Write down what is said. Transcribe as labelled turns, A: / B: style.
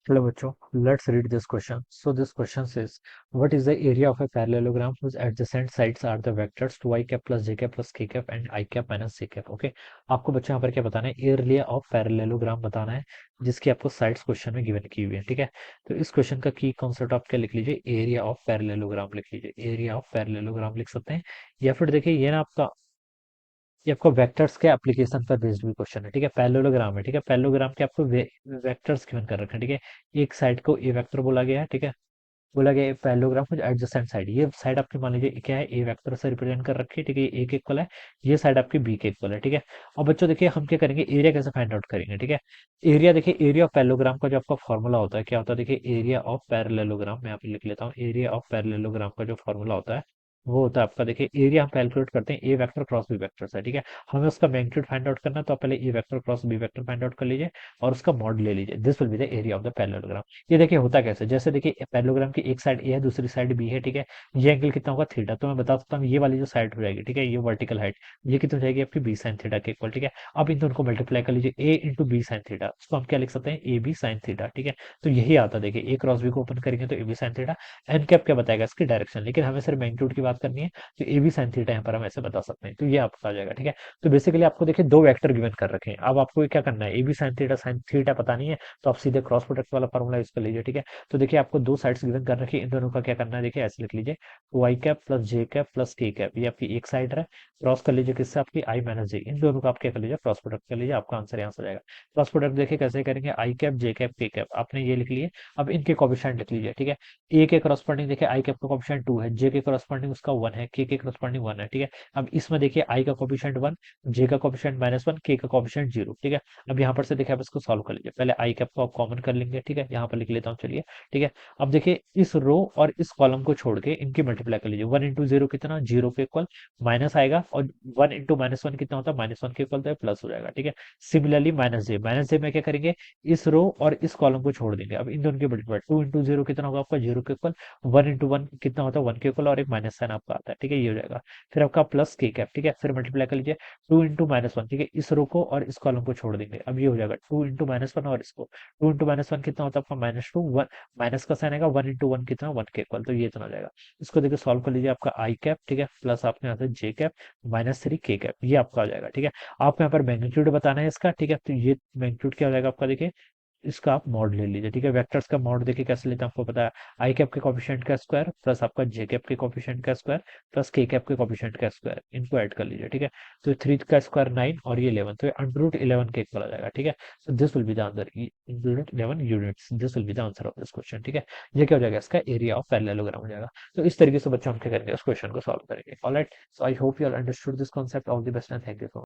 A: Hello बच्चों, let's read this question. So this question says, what is the area of a parallelogram whose adjacent sides are the vectors 2i cap plus j cap plus k cap and I cap minus j cap? Okay, आपको बच्चों यहाँ पर क्या बताना है? Area of parallelogram बताना है, जिसकी आपको साइड्स क्वेश्चन में गिवन की हुई है। ठीक है, तो इस क्वेश्चन का की कॉन्सेप्ट आप क्या लिख लीजिए? एरिया ऑफ पैरेललोग्राम लिख लीजिए। एरिया ऑफ पैरेललोग्राम लिख सकते हैं, या फिर देखिए ये ना आपका, ये आपको वेक्टर्स के एप्लीकेशन पर बेस्ड भी क्वेश्चन है। ठीक है, पैरेललोग्राम है। ठीक है, पैरेललोग्राम के आपको वेक्टर्स गिवन कर रखे हैं। ठीक है, एक साइड को ए वेक्टर बोला गया है। ठीक है, बोला गया है पैरेललोग्राम कुछ एडजेसेंट साइड, ये साइड आपकी मान लीजिए क्या है, ए वेक्टर से रिप्रेजेंट कर रखी है। ठीक है, ये ए के इक्वल है, ये साइड आपकी बी के इक्वल है। ठीक है, और बच्चों देखिए हम क्या करेंगे, एरिया कैसे फाइंड आउट करेंगे? ठीक है, एरिया देखिए, एरिया ऑफ पैरेललोग्राम का जो आपका फॉर्मूला होता है क्या होता है? देखिए एरिया ऑफ पैरेललोग्राम मैं यहाँ पे लिख लेता हूँ। एरिया ऑफ पैरेललोग्राम का जो फॉर्मूला होता है वो होता है आपका, देखिए एरिया हम कैलकुलेट करते हैं ए वेक्टर क्रॉस बी वेक्टर से। ठीक है, हमें उसका मैग्नीट्यूड फाइंड आउट करना है, तो आप पहले A vector cross B vector find out कर लीजिए और उसका मॉड ले लीजिए। This will be the area of the parallelogram. ये देखिए होता कैसे, जैसे देखिए पैरेललोग्राम की एक साइड ए है, दूसरी साइड बी है। ठीक है, ये एंगल कितना होगा? थीटा। तो मैं बता सकता हूँ ये वाली जो साइड हो जाएगी, ठीक है, ये वर्टिकल हाइट, ये कितनी हो जाएगी आपकी बी साइन थीटा के इक्वल। ठीक है, अब इन दोनों को मल्टीप्लाई कर लीजिए, A into B sine theta, उसको हम क्या लिख सकते हैं? A B sine theta. ठीक है, तो यही आता है। देखिए ए क्रॉस बी को ओपन करेंगे तो A B sine theta. N cap क्या बताएगा? इसकी डायरेक्शन, लेकिन हमें सिर्फ मैग्नीट्यूड की बात करनी है, तो ए बी साइन थीटा यहाँ पर हम ऐसे बता सकते हैं। तो ये आपका आ जाएगा। ठीक है, तो बेसिकली आपको देखिए दो वेक्टर गिवन कर रखे हैं, अब आपको क्या करना है? ए बी साइन थीटा पता नहीं है, तो आप सीधे क्रॉस प्रोडक्ट वाला फॉर्मूला यूज कर लीजिए। ठीक है, तो देखिए आपको दो साइड्स गिवन कर रखी है, इन दोनों का क्या करना है? देखिए ऐसे लिख लीजिए, वाई कैप प्लस जे कैप प्लस के कैप, ये आपकी एक साइड है। क्रॉस कर लीजिए किससे? आपकी आई माइनस जे, इन दोनों का आप क्या कर लीजिए? क्रॉस प्रोडक्ट कर लीजिए, आपका आंसर यहाँ से आ जाएगा। क्रॉस प्रोडक्ट देखिए कैसे करेंगे? आई कैप जे कैप के कैप, आपने ये लिख लिए। अब इनके कोएफिशिएंट लिख लीजिए। ठीक है, ए के करस्पॉन्डिंग देखिए आई कैप का कोएफिशिएंट 2 है, जे के करस्पॉन्डिंग उसका 1 है, के करस्पॉन्डिंग 1 है। ठीक है, अब इसमें देखिए आई का कोएफिशिएंट 1, जे का कोएफिशिएंट -1, के का कोएफिशिएंट 0। ठीक है, अब यहाँ पर से देखिए आप इसको सॉल्व कर लीजिए। पहले आई कैप को आप कॉमन कर लेंगे। ठीक है, यहाँ पर लिख लेता हूँ, चलिए। ठीक है, अब देखिए इस रो और इस कॉलम को छोड़ के इनकी मल्टीप्लाई कर लीजिए। 1 इंटू जीरो कितना? जीरो के इक्वल माइनस आएगा, और 1 इंटू -1 कितना होता है? -1 के इक्वल, तो प्लस हो जाएगा। ठीक है, सिमिलरली माइनस जे में क्या करेंगे? इस रो और इस कॉलम को छोड़ देंगे। अब इन दोनों की मल्टीप्लाई, 2 इंटू जीरो कितना होगा आपका? जीरो के इक्वल, 1 इंटू वन कितना होता है? 1 के इक्वल, और एक माइनस साइन आपका आता है। ठीक है, ये हो जाएगा। फिर आपका प्लस के कैप। ठीक है, फिर मल्टीप्लाई कर लीजिए, 2 इंटू -1। ठीक है, इस रो को और इस कॉलम को छोड़ देंगे। अब ये हो जाएगा 2 इंटू -1, और इसको 2 इंटू -1 कितना होता है आपका? -2, 1 माइनस का साइन आएगा, 1 इंटू वन कितना? 1 के इक्वल, तो ये इतना हो जाएगा। इसको देखिए सॉल्व कर लीजिए, आपका आई कैप, ठीक है, प्लस आपके यहाँ से जे कैप -3 के कैप, ये आपका आ जाएगा। ठीक है, आपको यहाँ पर मैग्नीट्यूड बताना है इसका। ठीक है, तो ये मैग्नीट्यूड क्या हो जाएगा आपका? देखिए इसका आप मॉड ले लीजिए। ठीक है, वेक्टर्स का मॉड देखिए कैसे लेते हैं आपको पता है, आई कैप के कोफिशिएंट का स्क्वायर प्लस आपका जे कैप के कोफिशिएंट का स्क्वायर प्लस के कैप के कोफिशिएंट का स्क्वायर, इनको ऐड कर लीजिए। ठीक है, तो 3 का स्क्वायर 9 और ये 11, तो ये अंडर रूट 11 के इक्वल आ जाएगा। ठीक है, so this will be the answer, included 11 units, this will be the answer of this question. ठीक है, ये क्या हो जाएगा? इसका एरिया ऑफ पैरेललोग्राम हो जाएगा। तो इस तरीके से बच्चों हम क्या करेंगे? उस क्वेश्चन को सॉल्व करेंगे। Alright, so I hope you all understood this concept. All the best and thank you.